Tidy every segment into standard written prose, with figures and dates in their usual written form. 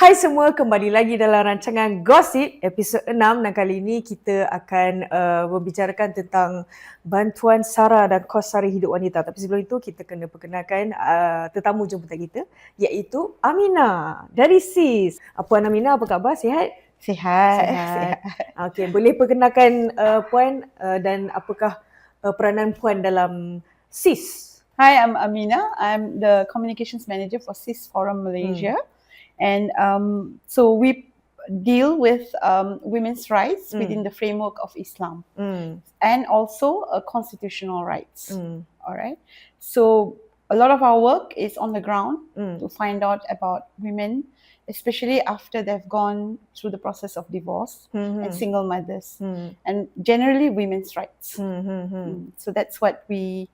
Hai semua, kembali lagi dalam rancangan Gosip episod 6 dan kali ini kita akan membicarakan tentang bantuan Sara dan Kos Sara Hidup Wanita. Tapi sebelum itu kita kena perkenalkan tetamu jemputan kita iaitu Aminah dari SIS. Puan Aminah, apa khabar? Sihat? Sihat. Okey, boleh perkenalkan Puan dan apakah peranan Puan dalam SIS? Hi, I'm Aminah. I'm the Communications Manager for CIS Forum Malaysia. And so we deal with women's rights within the framework of Islam and also constitutional rights. All right. So a lot of our work is on the ground to find out about women, especially after they've gone through the process of divorce and single mothers, and generally women's rights. So that's what we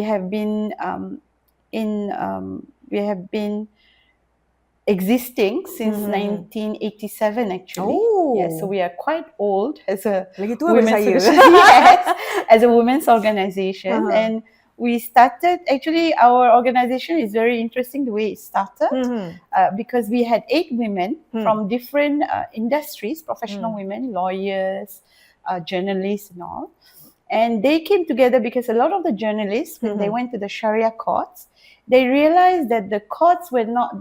have been existing since 1987 actually. Oh. Yes, so we are quite old as a Lagi tua daripada saya. Yes, as a women's organization. And we started, actually our organization is very interesting the way it started, because we had 8 women from different industries, professional women, lawyers, journalists and all. And they came together because a lot of the journalists, when they went to the Sharia courts, they realized that the courts were not,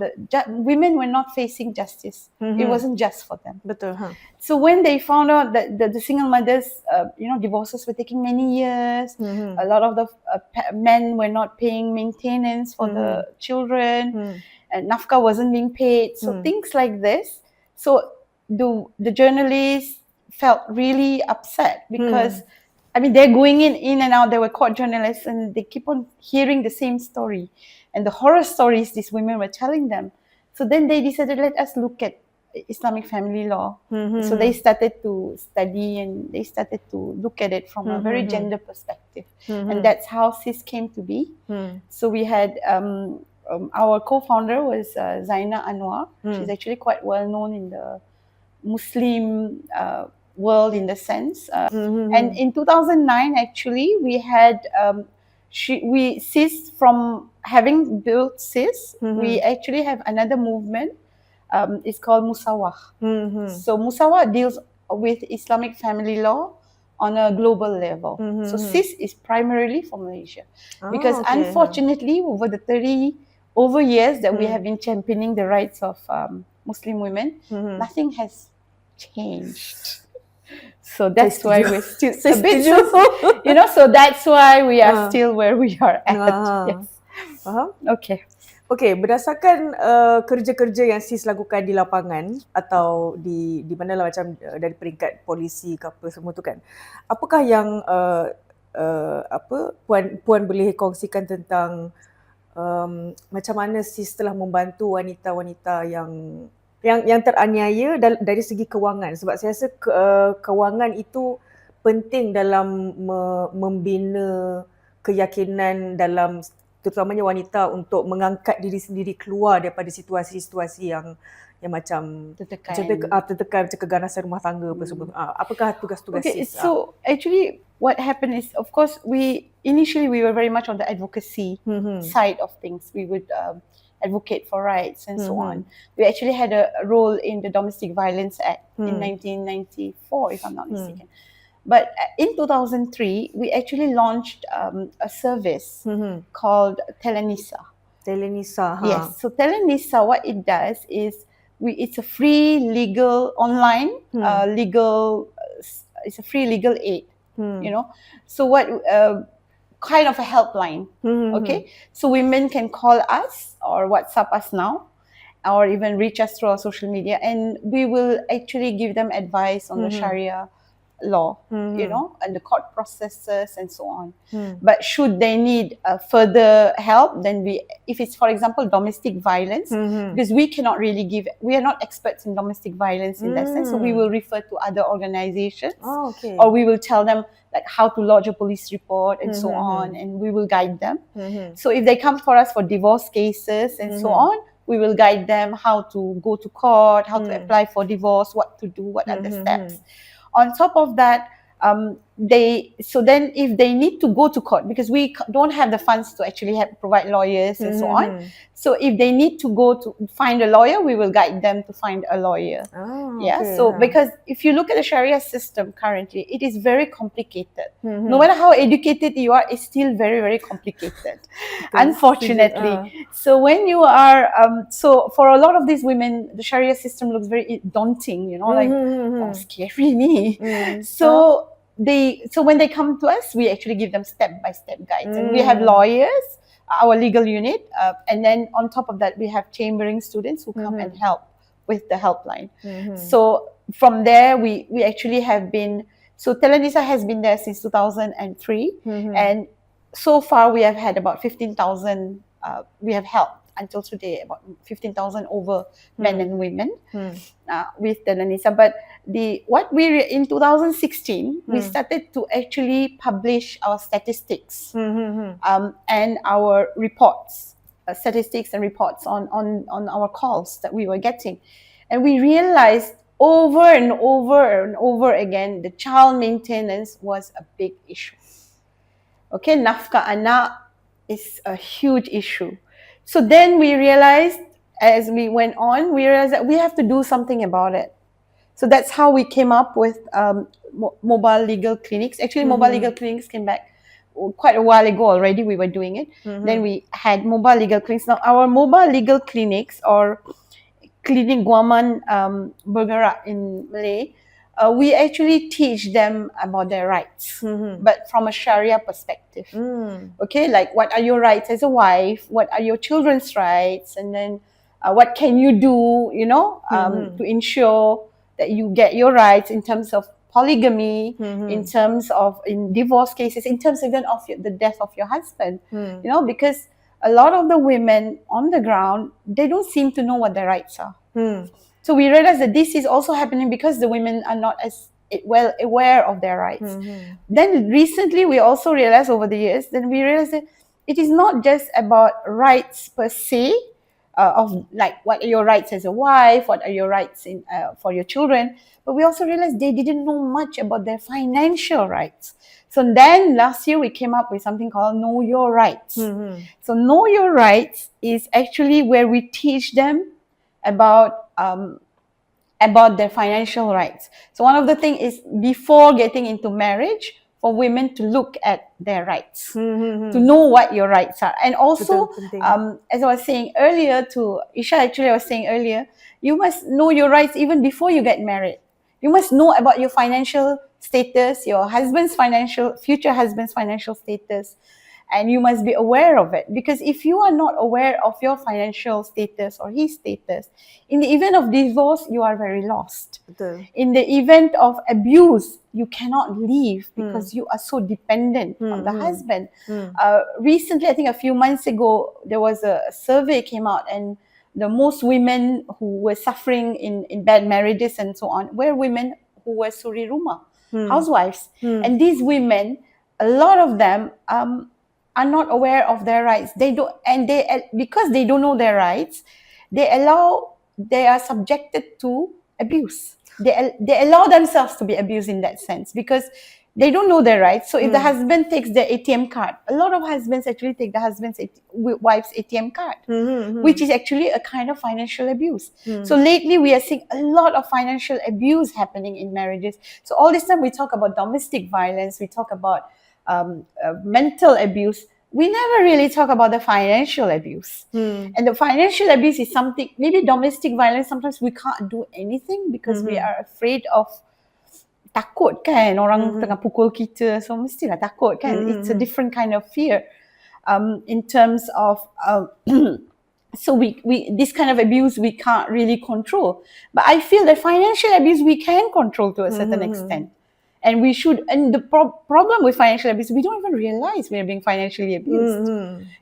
women were not facing justice. It wasn't just for them. Betul. So when they found out that the single mothers, divorces were taking many years, a lot of the men were not paying maintenance for the children, and nafkah wasn't being paid. So things like this. So the journalists felt really upset because they're going in and out. They were court journalists and they keep on hearing the same story and the horror stories these women were telling them. So then they decided, let us look at Islamic family law. So they started to study and they started to look at it from a very gender perspective. And that's how CIS came to be. So we had our co-founder was Zaina Anwar. She's actually quite well known in the Muslim world in the sense. And in 2009, actually, we had we CIS, from having built CIS, we actually have another movement. It's called Musawah. So Musawah deals with Islamic family law on a global level. So CIS is primarily for Malaysia, because unfortunately, over the 30 years that we have been championing the rights of Muslim women, nothing has changed. So that's why we're still a bit, so that's why we are still where we are at. Yes. Okay, berdasarkan kerja-kerja yang SIS lakukan di lapangan atau di mana lah, macam dari peringkat polisi ke apa semua tu kan, apakah yang puan boleh kongsikan tentang macam mana SIS telah membantu wanita-wanita yang teraniaya dari segi kewangan, sebab saya rasa kewangan itu penting dalam membina keyakinan dalam terutamanya wanita untuk mengangkat diri sendiri keluar daripada situasi-situasi yang macam tertekan macam keganasan rumah tangga apa semua. Apakah tugas-tugas SIS? So actually what happened is, of course, initially we were very much on the advocacy side of things. We would advocate for rights and so on. We actually had a role in the Domestic Violence Act in 1994, if I'm not mistaken. But in 2003, we actually launched a service called Telenisa. Yes. So Telenisa, what it does is it's a free legal online it's a free legal aid. So what kind of a helpline. Okay, so women can call us or WhatsApp us now, or even reach us through our social media, and we will actually give them advice on the Sharia law, and the court processes and so on. But should they need further help, then if it's, for example, domestic violence, because we are not experts in domestic violence in that sense, so we will refer to other organizations, or we will tell them like how to lodge a police report and so on, and we will guide them. So if they come for us for divorce cases and so on, we will guide them how to go to court, how to apply for divorce, what to do, what are the steps. On top of that, then if they need to go to court, because we don't have the funds to actually provide lawyers and so on. So if they need to go to find a lawyer, we will guide them to find a lawyer. So because if you look at the Sharia system currently, it is very complicated. No matter how educated you are, it's still very, very complicated, unfortunately. So when you are, so for a lot of these women, the Sharia system looks very daunting, like, oh, scary me. So when they come to us, we actually give them step-by-step guides. And we have lawyers, our legal unit, and then on top of that, we have chambering students who come and help with the helpline. So from there, we actually have been, so Telenisa has been there since 2003, and so far we have had about 15,000, we have helped until today about 15,000 over men and women with Telenisa. But in 2016, we started to actually publish our statistics and our reports, statistics and reports on our calls that we were getting. And we realized over and over and over again, the child maintenance was a big issue. Okay, nafkah anak is a huge issue. So then we realized, as we went on, we realized that we have to do something about it. So that's how we came up with mobile legal clinics. Actually, mobile legal clinics came back quite a while ago already. We were doing it. Then we had mobile legal clinics. Now, our mobile legal clinics, or Klinik Guaman Bergerak in Malay, we actually teach them about their rights, but from a Sharia perspective. Okay, like what are your rights as a wife? What are your children's rights? And then what can you do, to ensure that you get your rights in terms of polygamy, in terms of in divorce cases, in terms even of the death of your husband, because a lot of the women on the ground, they don't seem to know what their rights are. So we realized that this is also happening because the women are not as well aware of their rights. Then recently, we also realized over the years, then we realized that it is not just about rights per se, of like what are your rights as a wife, what are your rights for your children, but we also realized they didn't know much about their financial rights. So then last year we came up with something called Know Your Rights. So Know Your Rights is actually where we teach them about their financial rights. So one of the things is, before getting into marriage, for women to look at their rights, to know what your rights are. And also, as I was saying earlier to Isha, actually I was saying earlier, you must know your rights even before you get married. You must know about your financial status, your future husband's financial status, and you must be aware of it. Because if you are not aware of your financial status or his status, in the event of divorce, you are very lost. In the event of abuse, you cannot leave because you are so dependent on the husband. Recently, I think a few months ago, there was a survey came out, and the most women who were suffering in bad marriages and so on were women who were suri rumah, housewives. And these women, a lot of them are not aware of their rights. They don't, and because they don't know their rights, they are subjected to abuse. They allow themselves to be abused in that sense because they don't know their rights. So if the husband takes their ATM card, a lot of husbands actually take the wife's ATM card, which is actually a kind of financial abuse. So lately we are seeing a lot of financial abuse happening in marriages. So all this time we talk about domestic violence, we talk about mental abuse. We never really talk about the financial abuse. And the financial abuse is something, maybe domestic violence, sometimes we can't do anything because we are afraid of takut kan, orang tengah pukul kita, so mestilah takut kan. It's a different kind of fear in terms of so we this kind of abuse we can't really control. But I feel that financial abuse we can control to a certain extent. And we should, and the problem with financial abuse, we don't even realize we are being financially abused,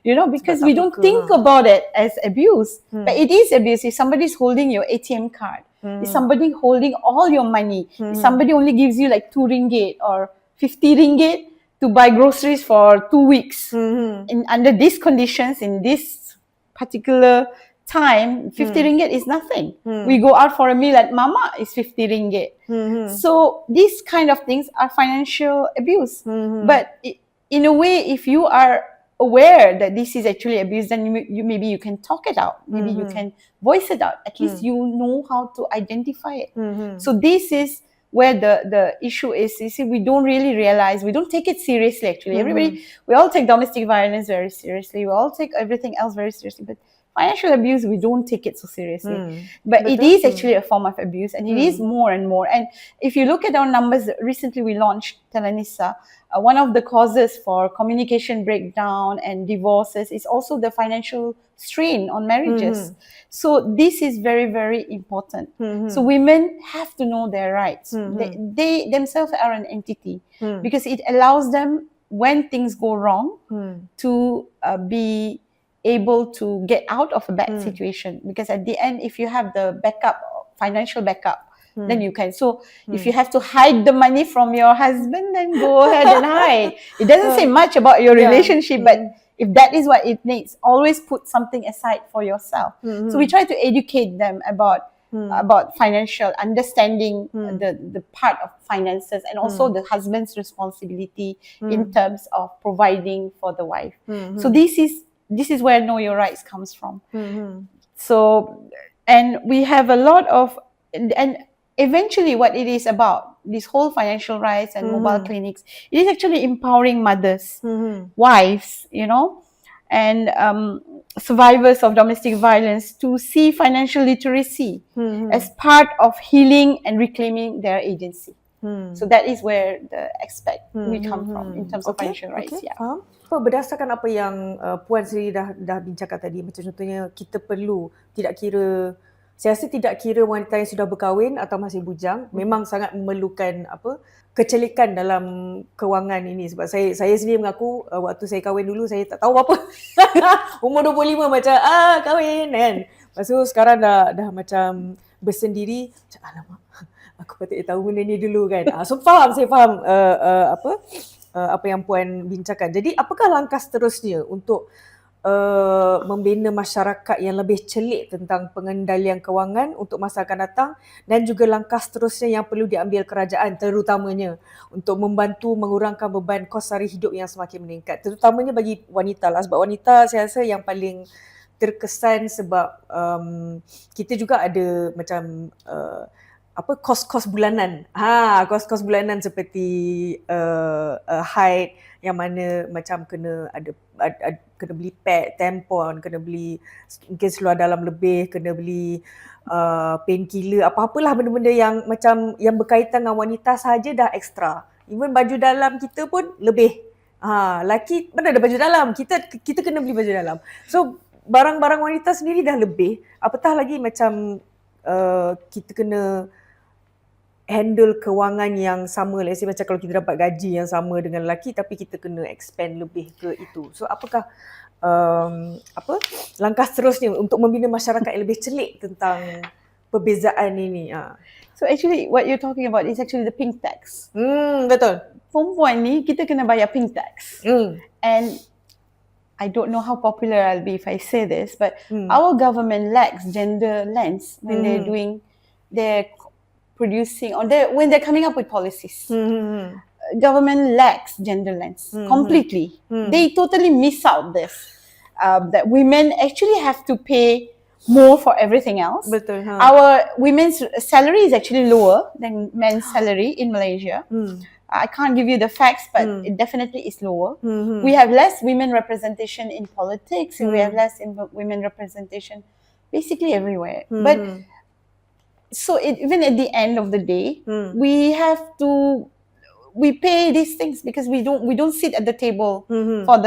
because we don't think about it as abuse. But it is abuse. If somebody's holding your ATM card, if somebody holding all your money, if somebody only gives you like 2 ringgit or 50 ringgit to buy groceries for 2 weeks, under these conditions, in this particular time, 50 ringgit is nothing. We go out for a meal at Mama, is 50 ringgit. So these kind of things are financial abuse. But in a way, if you are aware that this is actually abuse, then you maybe you can talk it out. Maybe you can voice it out. At least you know how to identify it. So this is where the issue is. You see, we don't really realize, we don't take it seriously actually. Everybody, we all take domestic violence very seriously. We all take everything else very seriously. But financial abuse, we don't take it so seriously. But it is actually a form of abuse, and it is more and more. And if you look at our numbers, recently we launched Telenisa. One of the causes for communication breakdown and divorces is also the financial strain on marriages. So this is very, very important. So women have to know their rights. They themselves are an entity, because it allows them, when things go wrong, to be able to get out of a bad situation. Because at the end, if you have the backup, financial backup, then you can. So if you have to hide the money from your husband, then go ahead and hide. It doesn't say much about your relationship, but if that is what it needs, always put something aside for yourself. So we try to educate them about financial understanding, the part of finances, and also the husband's responsibility in terms of providing for the wife. So this is where Know Your Rights comes from. So, and we have a lot of, and eventually what it is about, this whole financial rights and mobile clinics, it is actually empowering mothers, wives, and survivors of domestic violence to see financial literacy as part of healing and reclaiming their agency. So that is where the aspect we come from in terms of financial rights. Faham. Berdasarkan apa yang Puan sendiri dah bincangkan tadi, macam contohnya kita perlu, saya rasa tidak kira wanita yang sudah berkahwin atau masih bujang, memang sangat memerlukan kecelikan dalam kewangan ini. Sebab saya sendiri mengaku waktu saya kahwin dulu, saya tak tahu apa. Umur 25 macam kahwin kan. Lepas tu sekarang dah macam bersendiri, macam alamak, aku patut tahu benda ni dulu kan. So saya faham apa yang Puan bincangkan. Jadi apakah langkah seterusnya untuk membina masyarakat yang lebih celik tentang pengendalian kewangan untuk masa akan datang, dan juga langkah seterusnya yang perlu diambil kerajaan terutamanya untuk membantu mengurangkan beban kos sara hidup yang semakin meningkat, terutamanya bagi wanita lah, sebab wanita saya rasa yang paling terkesan sebab kita juga ada macam kos-kos bulanan. Kos-kos bulanan seperti haid, yang mana macam kena beli pad, tampon, kena beli mungkin seluar dalam lebih, kena beli painkiller, apa-apalah benda-benda yang macam yang berkaitan dengan wanita sahaja dah ekstra. Even baju dalam kita pun lebih. Laki mana ada baju dalam, kita kena beli baju dalam. So barang-barang wanita sendiri dah lebih, apatah lagi macam kita kena handle kewangan yang sama. Let's say macam kalau kita dapat gaji yang sama dengan lelaki, tapi kita kena expand lebih ke itu. So apakah langkah seterusnya untuk membina masyarakat yang lebih celik tentang perbezaan ini? So actually what you're talking about is actually the pink tax. Betul. Perempuan ni kita kena bayar pink tax. And I don't know how popular I'll be if I say this, but our government lacks gender lens when they're producing, or when they're coming up with policies. Government lacks gender lens completely. They totally miss out this. That women actually have to pay more for everything else. Betul. Our women's salary is actually lower than men's salary in Malaysia. I can't give you the facts, but it definitely is lower. We have less women representation in politics, and we have less women representation basically everywhere. But so even at the end of the day, we pay these things because we don't sit at the table for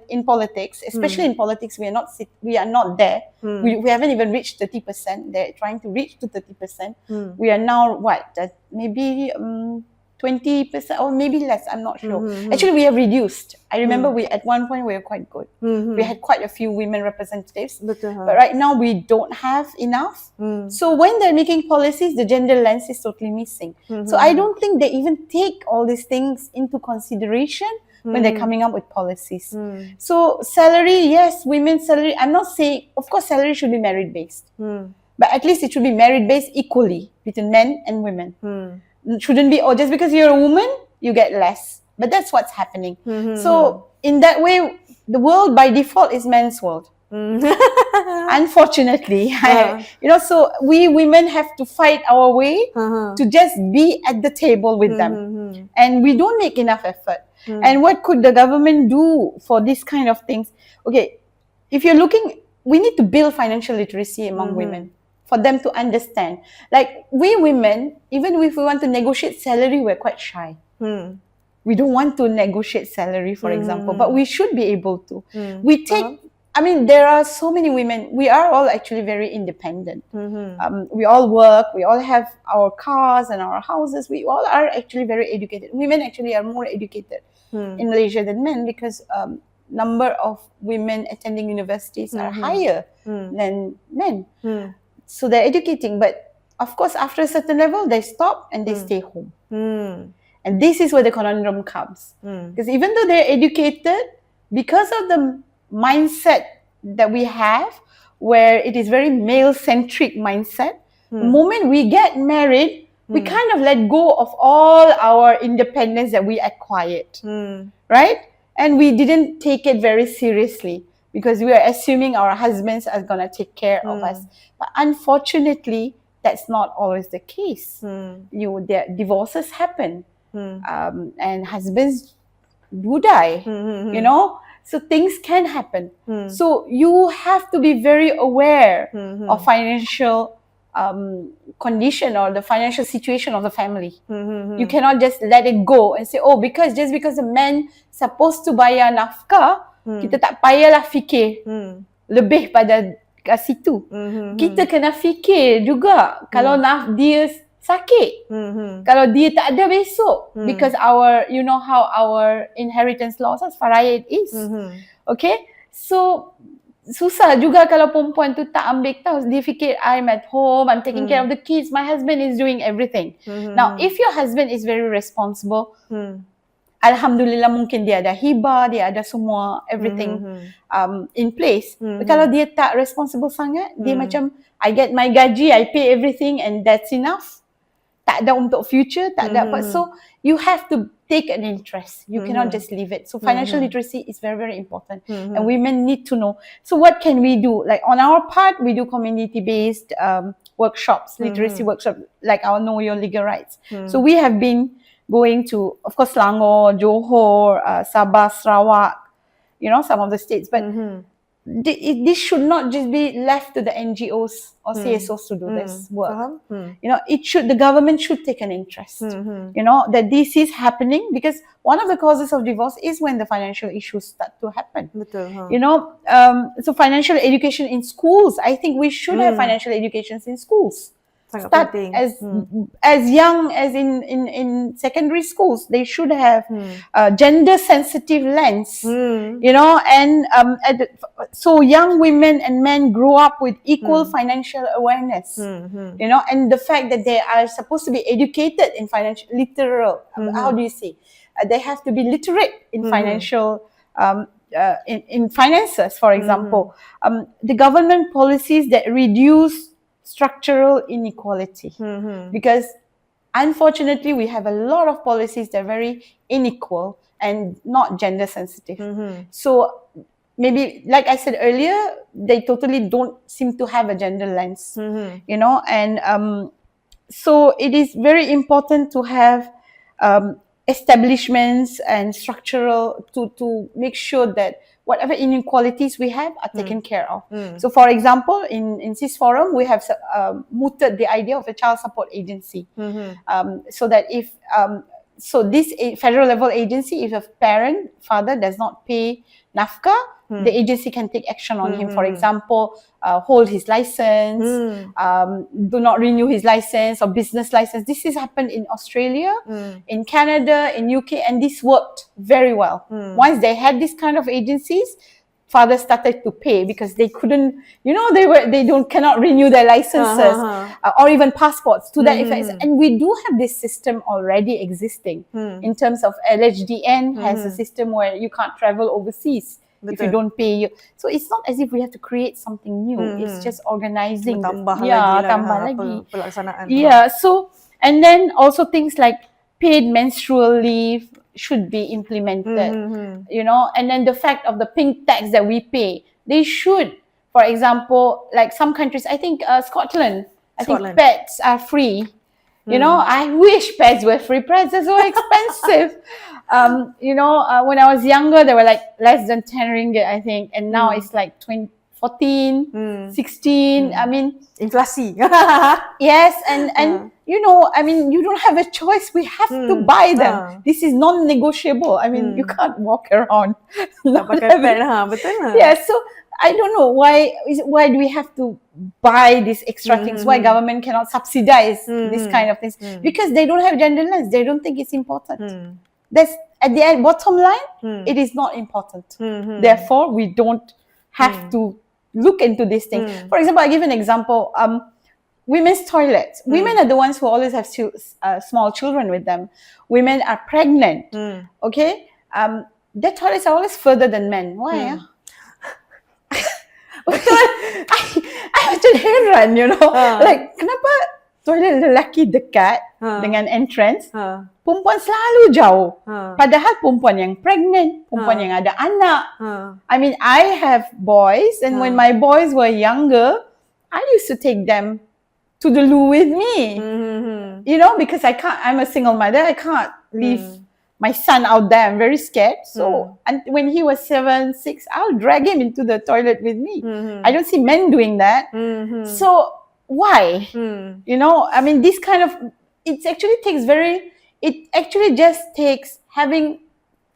in politics, especially in politics. We are not there. We haven't even reached 30%. They're trying to reach to 30%. We are now maybe 20% or maybe less, I'm not sure. Actually, we have reduced. I remember at one point we were quite good. We had quite a few women representatives. But right now we don't have enough. So when they're making policies, the gender lens is totally missing. So I don't think they even take all these things into consideration when they're coming up with policies. So salary, yes, women's salary. I'm not saying, of course, salary should be merit-based. But at least it should be merit-based equally between men and women. It shouldn't be, oh, just because you're a woman, you get less. But that's what's happening. So in that way, the world by default is men's world. Unfortunately, so we women have to fight our way to just be at the table with them. And we don't make enough effort. And what could the government do for this kind of things? Okay, if you're looking, we need to build financial literacy among women for them to understand. Like we women, even if we want to negotiate salary, we're quite shy. We don't want to negotiate salary, for example, but we should be able to. We take, I mean, there are so many women, we are all actually very independent. We all work, we all have our cars and our houses, we all are actually very educated. Women actually are more educated in Malaysia than men because number of women attending universities are higher than men. So they're educating, but of course, after a certain level, they stop and they stay home. And this is where the conundrum comes. Because even though they're educated, because of the mindset that we have, where it is very male-centric mindset, the moment we get married, we kind of let go of all our independence that we acquired, right? And we didn't take it very seriously because we are assuming our husbands are going to take care of us. But unfortunately, that's not always the case. Their divorces happen. And husbands do die, so things can happen. So you have to be very aware of financial condition or the financial situation of the family. You cannot just let it go and say, oh, just because the man supposed to bayar nafkah, kita tak payahlah fikir lebih pada kat situ. Kita kena fikir juga kalau dia sakit. Kalau dia tak ada besok, because you know how our inheritance laws as faraid is. Okay, so susah juga kalau perempuan tu tak ambil tahu, dia fikir I'm at home, I'm taking care of the kids, my husband is doing everything. Now if your husband is very responsible, Alhamdulillah, mungkin dia ada hibah, dia ada semua everything in place. But kalau dia tak responsible sangat, dia macam I get my gaji, I pay everything and that's enough. Tak ada untuk future, tak ada apa. So you have to take an interest. You cannot just leave it. So financial literacy is very, very important. And women need to know. So what can we do? Like on our part, we do community-based workshops, literacy workshops, like our Know Your Legal Rights. So we have been going to, of course, Selangor, Johor, Sabah, Sarawak, some of the states. But this should not just be left to the NGOs or CSOs to do this work. The government should take an interest, that this is happening, because one of the causes of divorce is when the financial issues start to happen. So financial education in schools, I think we should have financial education in schools. Start as young as in secondary schools. They should have gender sensitive lens, and so young women and men grow up with equal financial awareness, and the fact that they are supposed to be educated in financial literal. How do you say? They have to be literate in financial. In finances, for example, the government policies that reduce structural inequality, because unfortunately we have a lot of policies that are very unequal and not gender sensitive. So maybe, like I said earlier, they totally don't seem to have a gender lens, and so it is very important to have establishments and structural to make sure that whatever inequalities we have are taken care of. So for example, in CIS Forum, we have mooted the idea of a child support agency, so that if so this federal level agency, if a father does not pay nafkah, the agency can take action on him. For example, hold his license, do not renew his license or business license. This has happened in Australia, in Canada, in UK, and this worked very well. Once they had this kind of agencies, fathers started to pay because they couldn't, cannot renew their licenses or even passports to that effect. And we do have this system already existing in terms of LHDN has a system where you can't travel overseas if you don't pay. So it's not as if we have to create something new. It's just organizing. Tambah lagi. Pelaksanaan. Yeah. So, and then also things like paid menstrual leave should be implemented, and then the fact of the pink tax that we pay, they should, for example, like some countries, I think Scotland, I think pets are free. I wish pets were free. Pets are so expensive. When I was younger, they were like less than 10 ringgit, I think, and now it's like 14, 16. I mean, inflasi. Yes, and you don't have a choice. We have to buy them. This is non-negotiable. I mean, you can't walk around. Tak pakai pad, betul lah. Yeah, so I don't know why do we have to buy these extra things? Why government cannot subsidize this kind of things? Because they don't have gender lens. They don't think it's important. That's at the end, bottom line, it is not important. Therefore, we don't have to look into this thing. For example, I give an example. Women's toilets. Women are the ones who always have small children with them. Women are pregnant. Okay, their toilets are always further than men. Why? I macam heran, like kenapa toilet lelaki dekat dengan entrance, perempuan selalu jauh. Padahal perempuan yang pregnant, perempuan yang ada anak. I mean, I have boys, and when my boys were younger, I used to take them to the loo with me. Because I'm a single mother, I can't leave my son out there. I'm very scared. So, and when he was 7, 6, I'll drag him into the toilet with me. I don't see men doing that. So, why? I mean, this kind of, it actually just takes having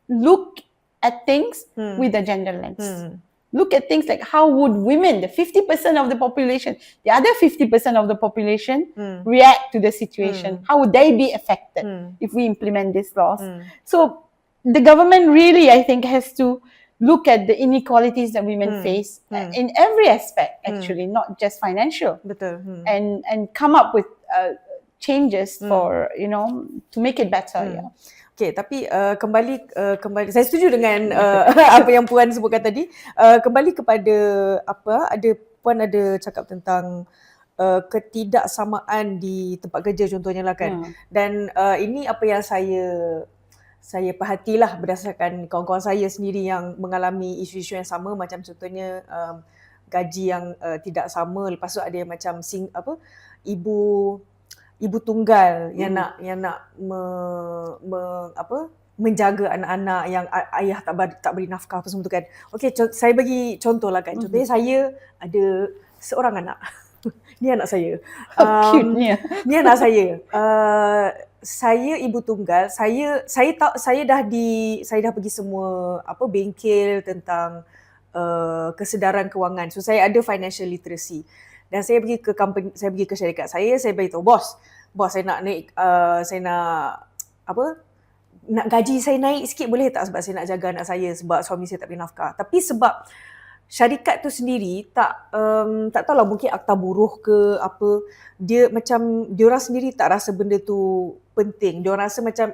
look at things with a gender lens. Look at things like how would women, the 50% of the population, the other 50% of the population react to the situation? How would they be affected if we implement these laws? So the government really, I think, has to look at the inequalities that women face in every aspect, actually, not just financial. Betul. And come up with changes for, to make it better. Yeah. Okay, tapi kembali saya setuju dengan apa yang Puan sebutkan tadi. Kembali kepada Puan ada cakap tentang ketidaksamaan di tempat kerja contohnya lah kan. Dan ini apa yang saya perhatilah berdasarkan kawan-kawan saya sendiri yang mengalami isu-isu yang sama, macam contohnya gaji yang tidak sama, lepas tu ada yang macam ibu tunggal yang nak menjaga anak-anak yang ayah tak beri nafkah apa semua tu kan. Okey, saya bagi contoh lah kan. Contohnya saya ada seorang anak. Ni anak saya. Cute-nya. Ni anak saya. Saya ibu tunggal. Saya dah pergi semua bengkel tentang kesedaran kewangan. So saya ada financial literacy. Dan saya pergi ke company, saya pergi ke syarikat saya beritahu bos saya nak naik, nak gaji saya naik sikit boleh tak, sebab saya nak jaga anak saya, sebab suami saya tak beri nafkah. Tapi sebab syarikat tu sendiri tak tahulah, mungkin akta buruh ke apa, dia orang sendiri tak rasa benda tu penting. Dia orang rasa macam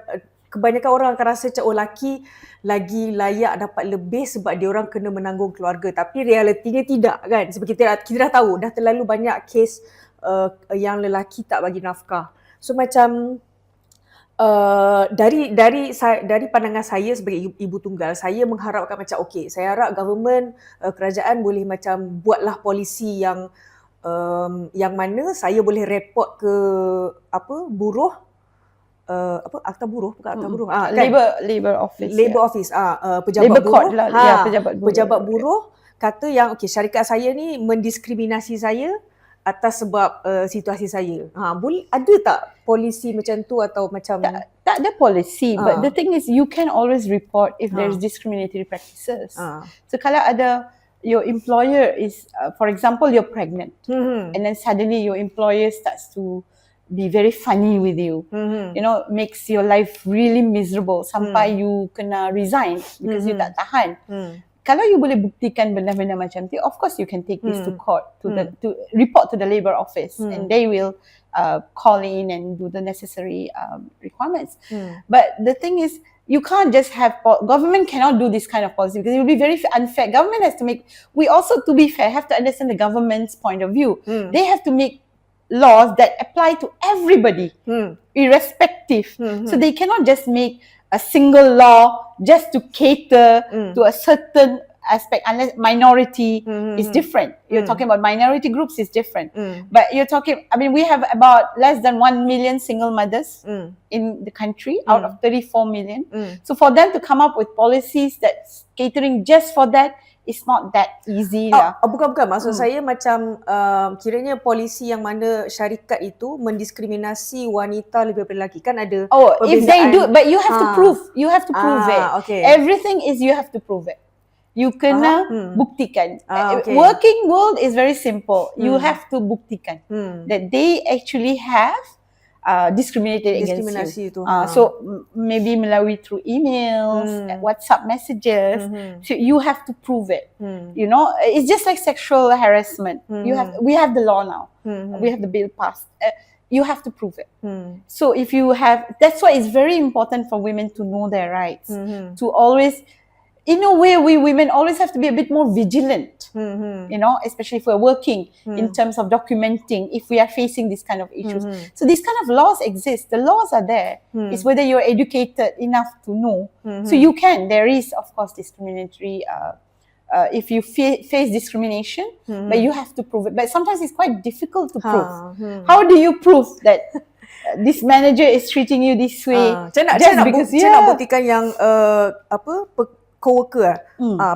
kebanyakan orang akan rasa macam lelaki lagi layak dapat lebih sebab dia orang kena menanggung keluarga. Tapi realitinya tidak kan. Sebab kita dah tahu dah terlalu banyak kes yang lelaki tak bagi nafkah. So macam dari pandangan saya sebagai ibu tunggal, saya mengharapkan macam saya harap government, kerajaan boleh macam buatlah polisi yang mana saya boleh report ke buruh, akta buruh, bukan akta buruh, kan? Labor office, pejabat labor buruh, court lah, pejabat buruh kata yang syarikat saya ni mendiskriminasi saya atas sebab situasi saya. Boleh ada tak polisi macam tu atau macam tak ada polisi, but the thing is you can always report if there's discriminatory practices. So kalau ada, your employer is for example you're pregnant, and then suddenly your employer starts to be very funny with you, makes your life really miserable sampai you kena resign because you tak tahan. kalau you boleh buktikan benar-benar macam tu, of course you can take this to court, to report to the Labour Office, and they will call in and do the necessary requirements. But the thing is, you can't just have government cannot do this kind of policy because it will be very unfair. Government has to make. We also, to be fair, have to understand the government's point of view. They have to make laws that apply to everybody, irrespective. So they cannot just make a single law just to cater to a certain aspect, unless minority is different. You're talking about minority groups is different. But you're talking, I mean, we have about less than 1 million single mothers in the country out of 34 million. So for them to come up with policies that's catering just for that, it's not that easy lah. Bukan. Maksud saya macam kiranya polisi yang mana syarikat itu mendiskriminasi wanita lebih daripada lelaki. Kan ada perbezaan. If they do, but you have to prove. You have to prove it. Okay. Everything is you have to prove it. You kena buktikan. Working world is very simple. You have to buktikan that they actually have discriminated against you. So maybe melalui through emails, WhatsApp messages. So you have to prove it. You know, it's just like sexual harassment. We have the law now. We have the bill passed. You have to prove it. So if you have, that's why it's very important for women to know their rights. To always, in a way, we women always have to be a bit more vigilant, you know, especially if we're working in terms of documenting, if we are facing these kind of issues. So these kind of laws exist. The laws are there. It's whether you're educated enough to know. So you can. There is, of course, discriminatory, if you face discrimination, but you have to prove it. But sometimes it's quite difficult to prove. How do you prove that this manager is treating you this way? Saya nak buktikan yang co-worker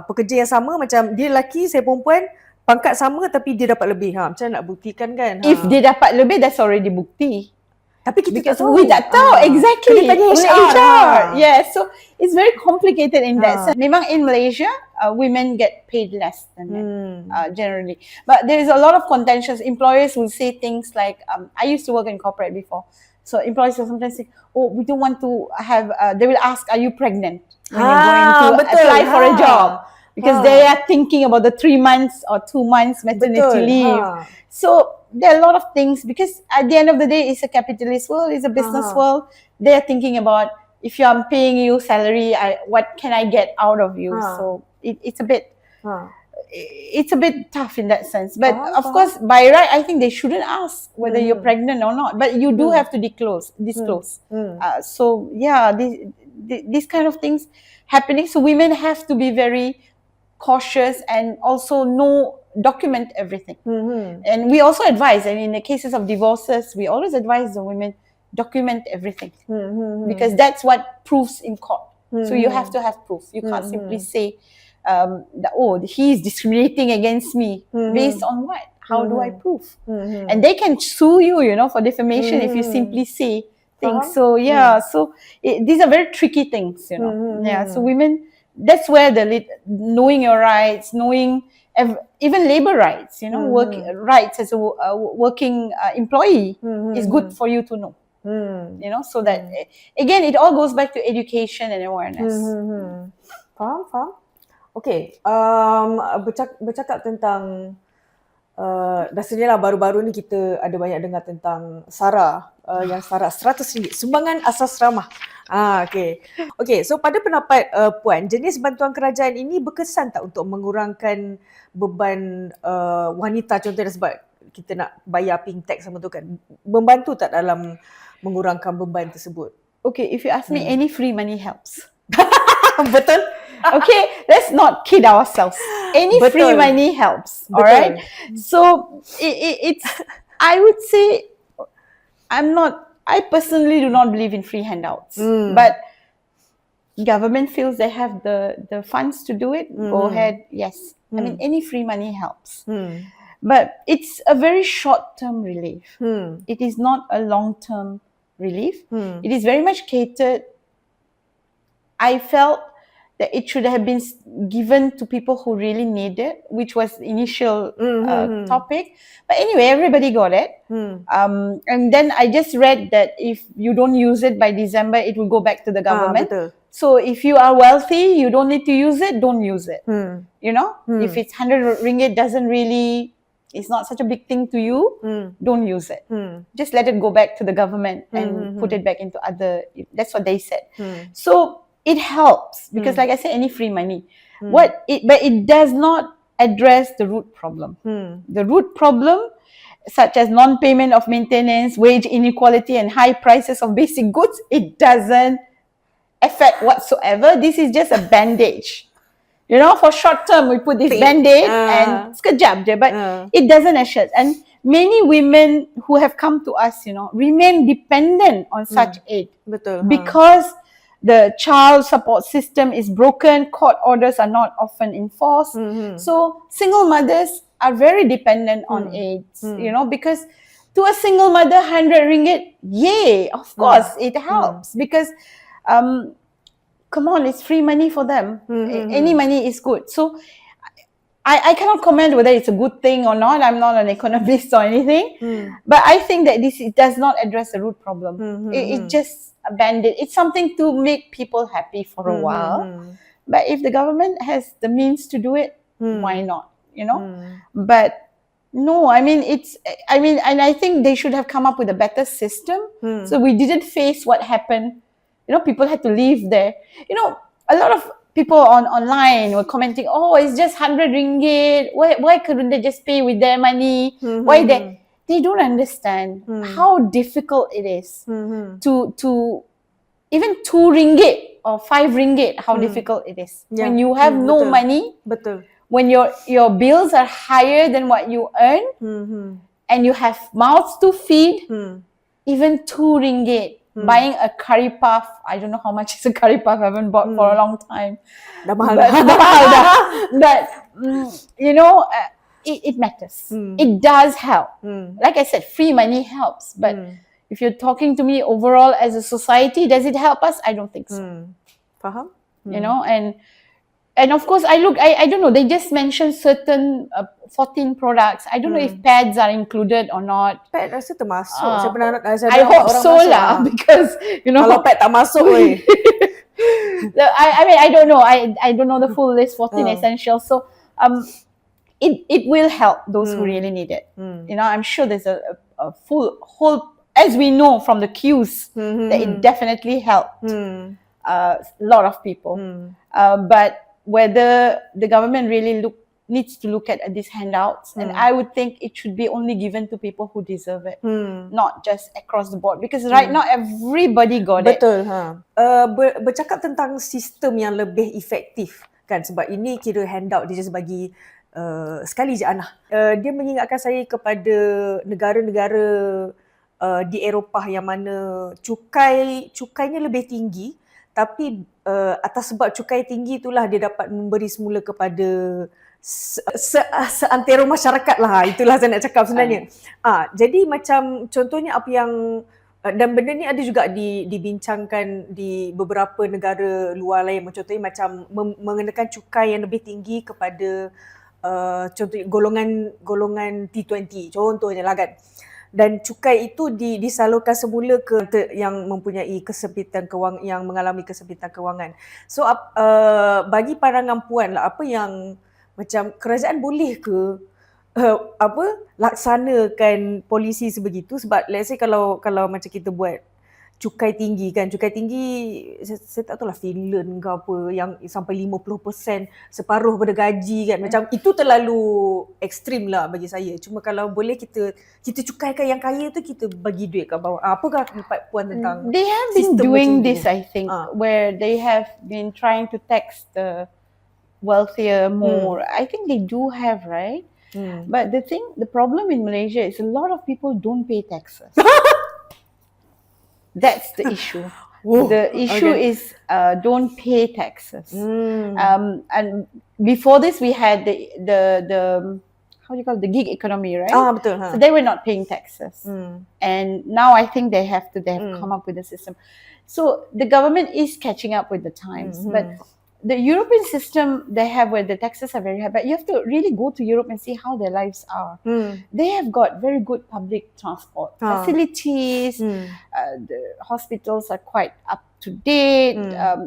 pekerja yang sama, macam dia lelaki, saya perempuan, pangkat sama tapi dia dapat lebih. Macam nak buktikan kan? If dia dapat lebih, that's already bukti. Tapi kita tak tahu. We tak tahu, exactly. Kena tanya HR. Yeah, so it's very complicated in that sense. Memang in Malaysia, women get paid less than men, generally. But there is a lot of contentions. Employers will say things like, I used to work in corporate before. So employers will sometimes say, oh, we don't want to have, they will ask, are you pregnant? When you're going to apply for a job. Because they are thinking about the 3 months or 2 months maternity leave. So there are a lot of things, because at the end of the day, it's a capitalist world, it's a business world. They are thinking about, if I'm paying you salary, what can I get out of you? So it's a bit, it's a bit tough in that sense. But of course, by right, I think they shouldn't ask whether you're pregnant or not. But you do have to disclose. So yeah, these kind of things happening. So women have to be very cautious and also document everything. And we also advise, and in the cases of divorces, we always advise the women, document everything. Because that's what proves in court. So you have to have proof. You can't simply say, he's discriminating against me. Based on what? How do I prove? And they can sue you, you know, for defamation if you simply say things. So yeah, these are very tricky things, you know. Yeah, so women, that's where knowing your rights, knowing even labor rights, you know, work rights as a working employee is good for you to know. You know, so that again, it all goes back to education and awareness. Faham. Okay, bercakap tentang rasanya lah baru-baru ni kita ada banyak dengar tentang Sara, yang Sara RM100, Sumbangan Asas Rahmah. Okay, so pada pendapat Puan, jenis bantuan kerajaan ini berkesan tak untuk mengurangkan beban wanita, contohnya sebab kita nak bayar pink tax sama tu kan, membantu tak dalam mengurangkan beban tersebut? Okay, if you ask me, any free money helps. Betul. Okay, let's not kid ourselves. Any free money helps. All right. So it's. I would say, I personally do not believe in free handouts. But government feels they have the funds to do it. Go ahead. Yes. I mean, any free money helps. But it's a very short-term relief. It is not a long-term relief. It is very much catered. I felt that it should have been given to people who really need it, which was the initial topic. But anyway, everybody got it. And then I just read that if you don't use it by December, it will go back to the government. So if you are wealthy, you don't need to use it, don't use it. You know, if it's 100 ringgit doesn't really, it's not such a big thing to you, don't use it. Just let it go back to the government and put it back into other, that's what they said. So it helps because like I said, any free money. But it does not address the root problem. The root problem, such as non-payment of maintenance, wage inequality and high prices of basic goods, it doesn't affect whatsoever. This is just a bandage. You know, for short term, we put this band-aid and sekejap je, but it doesn't assure. And many women who have come to us, you know, remain dependent on such aid. Betul. Because the child support system is broken, court orders are not often enforced. So single mothers are very dependent on aids, you know, because to a single mother, 100 ringgit, yay, of course, it helps because come on, it's free money for them. Any money is good. So I cannot comment whether it's a good thing or not. I'm not an economist or anything. But I think that it does not address the root problem. It just a band-aid. It's something to make people happy for a while. But if the government has the means to do it, why not? You know? But no, I mean, and I think they should have come up with a better system. So we didn't face what happened. You know, people had to leave there. You know, a lot of people online were commenting, oh, it's just 100 ringgit. Why couldn't they just pay with their money? Why they don't understand how difficult it is to even 2 ringgit or 5 ringgit, how difficult it is. When you have no money, when your bills are higher than what you earn, and you have mouths to feed, even 2 ringgit. Buying a curry puff, I don't know how much is a curry puff, I haven't bought for a long time. Dah mahal dah. But you know, it matters. It does help. Like I said, free money helps. But if you're talking to me overall as a society, does it help us? I don't think so. Faham? You know, and of course, I don't know, they just mentioned certain 14 products. I don't know if pads are included or not. Pad rasa termasuk. I hope so lah, because, you know. Kalau pad tak masuk, I mean, I don't know. I don't know the full list, 14 essentials. So, it will help those who really need it. You know, I'm sure there's a whole, as we know from the queues, that it definitely helped a lot of people. But whether the government really needs to look at these handouts, and I would think it should be only given to people who deserve it, not just across the board, because right now everybody got it. Betul. Bercakap tentang sistem yang lebih efektif kan, sebab ini kira handout dia just bagi sekali je Anah. Dia mengingatkan saya kepada negara-negara di Eropah yang mana cukainya lebih tinggi, tapi atas sebab cukai tinggi itulah dia dapat memberi semula kepada seantero masyarakat lah. Itulah saya nak cakap sebenarnya. Jadi macam contohnya apa yang, dan benda ni ada juga dibincangkan di beberapa negara luar lain. Contohnya macam mengenakan cukai yang lebih tinggi kepada contohnya golongan T20 contohnya lah kan. Dan cukai itu disalurkan semula ke yang mempunyai kesempitan kewangan, yang mengalami kesempitan kewangan. So bagi pandangan puan lah, apa yang macam kerajaan boleh ke laksanakan polisi sebegitu? Sebab let's say kalau macam kita buat cukai tinggi kan, cukai tinggi saya tak tahu lah Finland ke apa yang sampai 50%, separuh pada gaji kan, macam itu terlalu ekstrim lah bagi saya. Cuma kalau boleh kita cukaikan yang kaya tu, kita bagi duit kat bawah. Apakah pendapat puan tentang they have been doing this, I think, where they have been trying to tax the wealthier more. I think they do have, right? But the problem in Malaysia is a lot of people don't pay taxes. That's the issue. The issue is don't pay taxes. And before this, we had the how do you call it? The gig economy, right? Betul. So they were not paying taxes, and now I think they have come up with a system. So the government is catching up with the times, but the European system they have where the taxes are very high, but you have to really go to Europe and see how their lives are. They have got very good public transport facilities. The hospitals are quite up to date,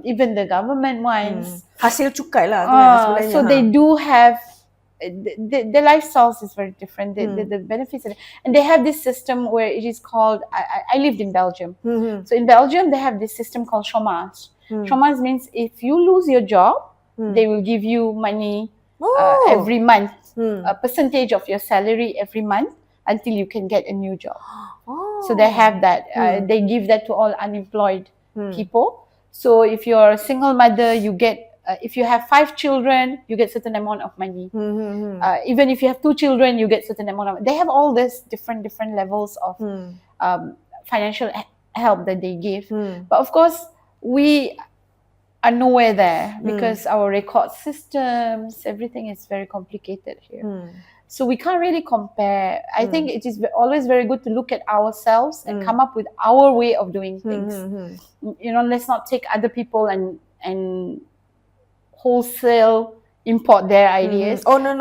even the government ones. Hasil cukai lah tu kan sebenarnya. So they do have the lifestyles is very different. The benefits and they have this system where it is called. I lived in Belgium, so in Belgium they have this system called chômage. Chômage means if you lose your job, they will give you money every month, a percentage of your salary every month until you can get a new job. So they have that. They give that to all unemployed people. So if you're a single mother, you get. If you have 5 children, you get certain amount of money. Even if you have 2 children, you get certain amount of money. They have all this different levels of financial help that they give. But of course, we are nowhere there because our record systems, everything is very complicated here. So we can't really compare. I think it is always very good to look at ourselves and come up with our way of doing things. You know, let's not take other people and wholesale import their ideas. Oh no,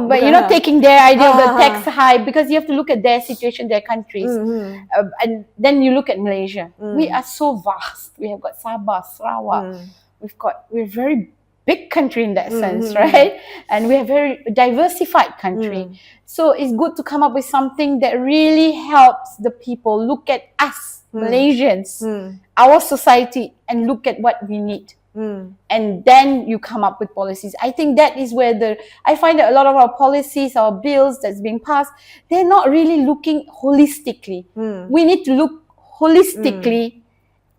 but you're not taking their idea of the tax high, because you have to look at their situation, their countries, and then you look at Malaysia. We are so vast. We have got Sabah, Sarawak. We're very big country in that sense, right? And we are very diversified country. So it's good to come up with something that really helps the people look at us, Malaysians, our society, and look at what we need. And then you come up with policies. I think that is where I find that a lot of our policies, our bills that's being passed, they're not really looking holistically. We need to look holistically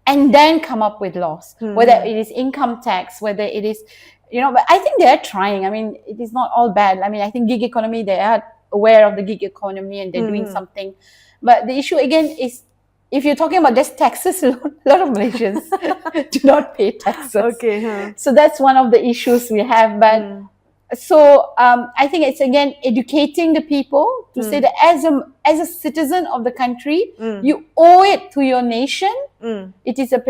and then come up with laws, whether it is income tax, whether it is, you know, but I think they're trying. I mean, it is not all bad. I mean, I think gig economy, they are aware of the gig economy and they're doing something. But the issue again is, if you're talking about just taxes, a lot of Malaysians do not pay taxes. So that's one of the issues we have. But so I think it's again educating the people to say that as a citizen of the country, you owe it to your nation. It is a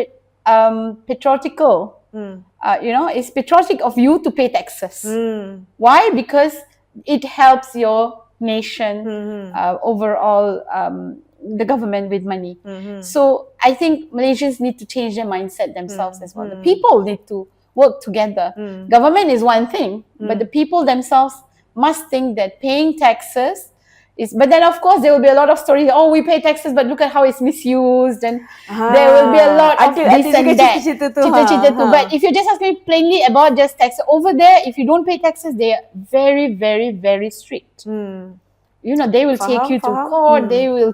patriotical. You know, it's patriotic of you to pay taxes. Why? Because it helps your nation overall. The government with money. So I think Malaysians need to change their mindset themselves as well. The people need to work together. Government is one thing, but the people themselves must think that paying taxes is, but then of course there will be a lot of stories, oh, we pay taxes, but look at how it's misused, and there will be a lot of this and that. Cita-cita tu. But if you just ask me plainly about just taxes, over there, if you don't pay taxes, they are very, very, very strict. You know, they will take you to court, they will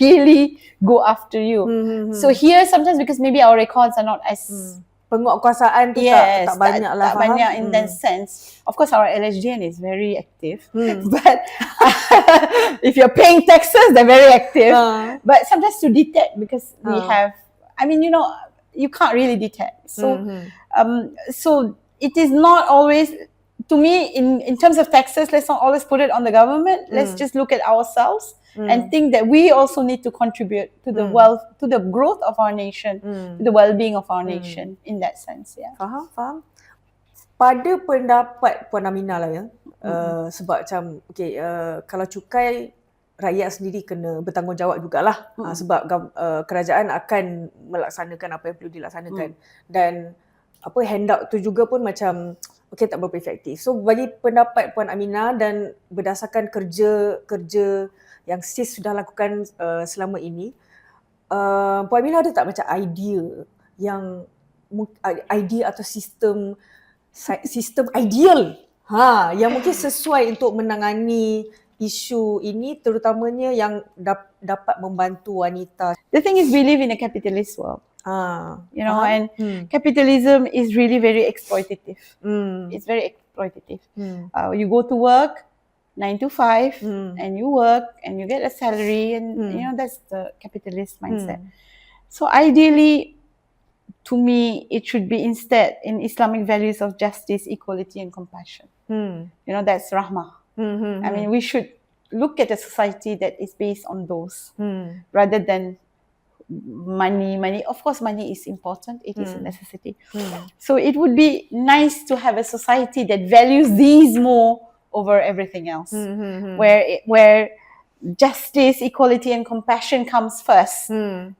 really go after you. So here sometimes, because maybe our records are not as penguatkuasaan tu tak banyak lah. Tak banyak in that sense. Of course, our LHDN is very active, but if you're paying taxes, they're very active. But sometimes to detect, because we have, I mean, you know, you can't really detect. So, so it is not always. To me, in terms of taxes, let's not always put it on the government. Let's just look at ourselves and think that we also need to contribute to the wealth, to the growth of our nation, to the well-being of our nation in that sense. Yeah. Faham. Pada pendapat Puan Aminah lah ya, sebab macam kalau cukai, rakyat sendiri kena bertanggungjawab jugalah, sebab kerajaan akan melaksanakan apa yang perlu dilaksanakan, dan apa handout tu juga pun macam tak berapa efektif. So bagi pendapat Puan Aminah dan berdasarkan kerja yang SIS sudah lakukan selama ini, Puan Aminah ada tak macam idea atau sistem ideal yang mungkin sesuai untuk menangani isu ini, terutamanya yang dapat membantu wanita? The thing is, we live in a capitalist world. You know, and capitalism is really very exploitative. It's very exploitative. You go to work 9 to 5 and you work and you get a salary, and you know, that's the capitalist mindset. So ideally, to me, it should be instead in Islamic values of justice, equality and compassion. You know, that's rahmah. I mean, we should look at a society that is based on those rather than money. Of course, money is important. It is a necessity. So it would be nice to have a society that values these more over everything else, where justice, equality, and compassion comes first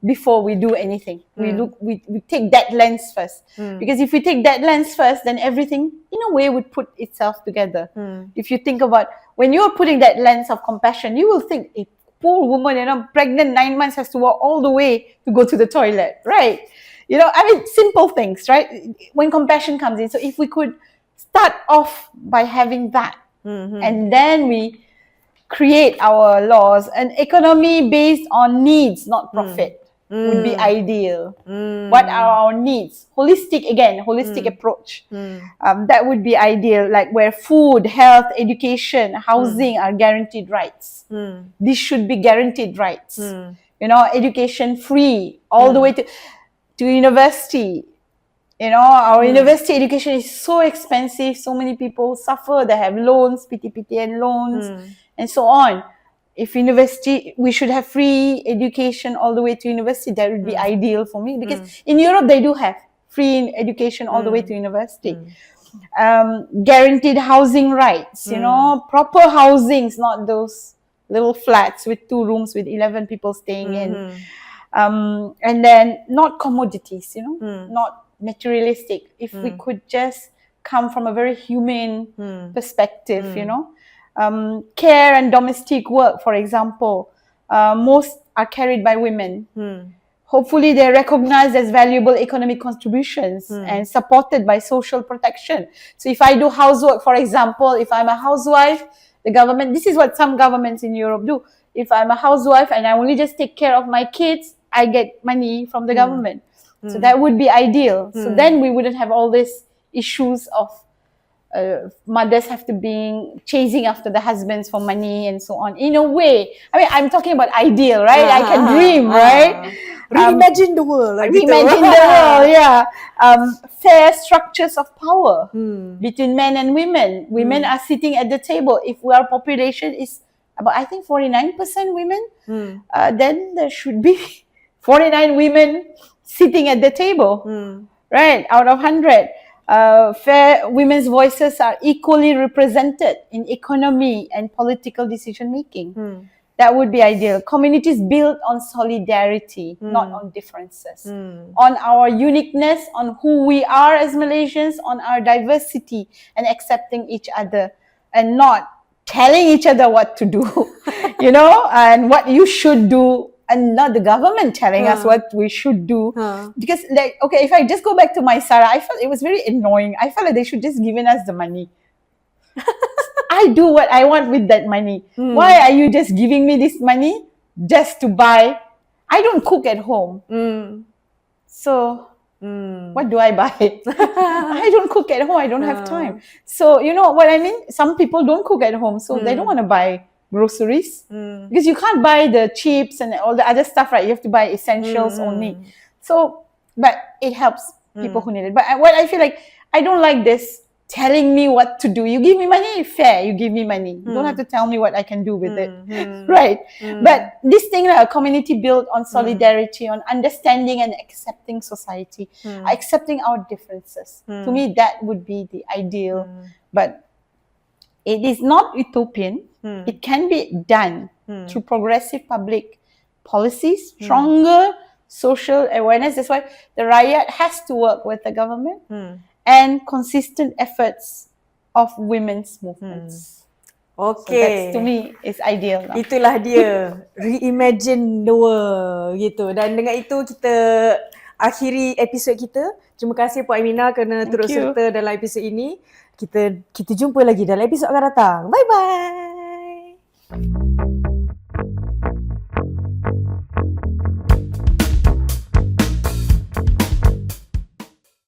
before we do anything. We take that lens first. Because if we take that lens first, then everything in a way would put itself together. If you think about when you're putting that lens of compassion, you will think, a poor woman, pregnant 9 months, has to walk all the way to go to the toilet, right? Simple things, right? When compassion comes in. So if we could start off by having that, and then we create our laws, an economy based on needs, not profit, would be ideal. What are our needs? Holistic approach. That would be ideal, like where food, health, education, housing are guaranteed rights. This should be guaranteed rights. Education free all the way to university. Our university education is so expensive. So many people suffer. They have loans, PTPTN loans, and so on. If university, we should have free education all the way to university. That would be ideal for me, because in Europe they do have free education all the way to university. Guaranteed housing rights, proper housings, not those little flats with 2 rooms with 11 people staying in. And then not commodities, not materialistic. If we could just come from a very humane perspective, care and domestic work, for example, most are carried by women. Hopefully they're recognized as valuable economic contributions and supported by social protection. So if I do housework, for example, if I'm a housewife, the government, this is what some governments in Europe do. If I'm a housewife and I only just take care of my kids, I get money from the government. So that would be ideal. So then we wouldn't have all these issues of mothers have to be chasing after the husbands for money and so on. In a way, I'm talking about ideal, right? I can dream, right? Reimagine the world. Reimagine the world, yeah. Fair structures of power between men and women. Women are sitting at the table. If our population is about, I think, 49% women, then there should be 49 women sitting at the table, right? Out of 100. Fair women's voices are equally represented in economy and political decision making. That would be ideal. Communities built on solidarity, not on differences, on our uniqueness, on who we are as Malaysians, on our diversity, and accepting each other, and not telling each other what to do, and what you should do, and not the government telling us what we should do. Because, if I just go back to my Sarah, I felt it was very annoying. I felt like they should just given us the money. I do what I want with that money. Why are you just giving me this money just to buy? I don't cook at home. So what do I buy? I don't cook at home. I don't have time. So you know what I mean? Some people don't cook at home, so they don't want to buy groceries because you can't buy the chips and all the other stuff, right? You have to buy essentials only. So, but it helps people who need it. But what I feel like, I don't like this telling me what to do. You give me money, fair, you give me money. You don't have to tell me what I can do with it, right? But this thing, a community built on solidarity, on understanding and accepting society, accepting our differences. To me, that would be the ideal. But it is not utopian. It can be done through progressive public policies, stronger social awareness. That's why the rakyat has to work with the government, and consistent efforts of women's movements. Okay. So that's, to me, is ideal. Itulah dia, reimagine the world gitu. Dan dengan itu kita akhiri episod kita. Terima kasih Puan Aminah kerana turut serta dalam episod ini. Kita jumpa lagi dalam episod akan datang. Bye bye.